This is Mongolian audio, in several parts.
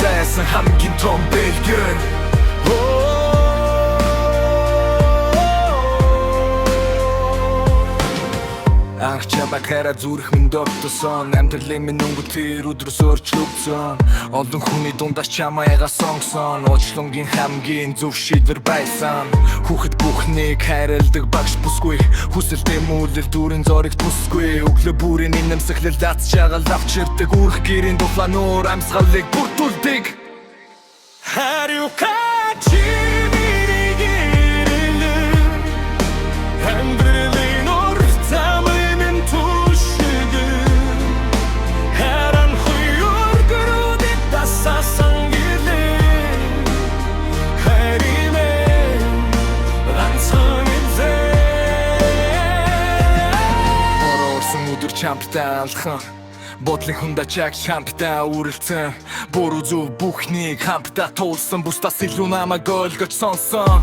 байсан хамгийн том бэлгэн. Анх чамайг хараад зүрх минь тогтсон, амьдралын минь өнгө тэр өдрөөс өөрчлөгдсөн. Олон хүний дундаас чамайгаа сонгосон, уучлангийн хамгийн зөв шийдвэр байсан. Хүүхэд бүхнийг хайрладаг багш бүсгүй, хүсэлтэй мүүлэл дүүрэн зориг төсгүй. Өглөө бүрийн нэмсэглэл дац чагаал авчирдаг, үрх гэрийн дуфла нуур амьсгалыг бүртүүлдэг. Хариука чи миний гэрэлэн, амьдралын урт замын түшигэн. Харанхуй өргөрүүдэд тасасан гэлэн, хайрымэн ганцхан эзэн. Бороосон өдөр чамтай алхан, бодлын хүндэ чаг хамтдаа үрэлцэн. Буруу зөв бүхнийг хамтдаа туулсан, бусдаас илүү намайг ойлгож сонсон.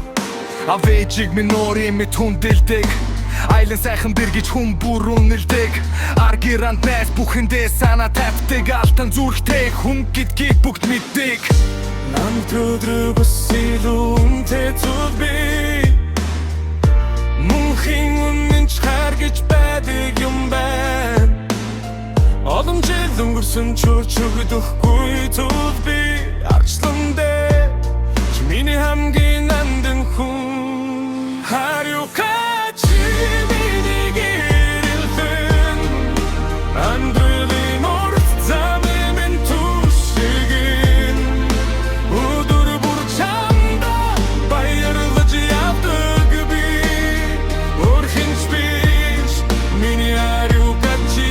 Авэжиг минь нуурын мэд хүндэлдэг, айлын сайхан дэргэж хүн бүр үнэлдэг. Аргирант найс бүхэндээ санаа тавьдаг, алтан зүрхтэй хүн гэдгийг бүгд мэддэг. Намд өдрөө бас илүү үнэтэй зүйл бий, мөнхийн үнэн ч харгаж байдаг юм байна. Олон жил өнгөрсөн чурч өгдөхгүй зүйл би арчлан дээр, чи миний хамгийн нандин хүн. Хариука чи миний гэрэлэн, амьдралын урт замын минь түшигэн. Өдөр бүр чамда баярлаж явдаг би, өрхөнч биш миний хариука чи.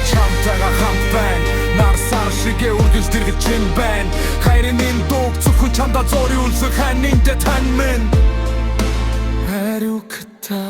Чамтайгаа хамт байна, нар сар шигээ үргэлж дэргэж чинь байна. Хайрын дууг зөвхөн чамдаа зориулсан хань эндэ тань минь. Хариука та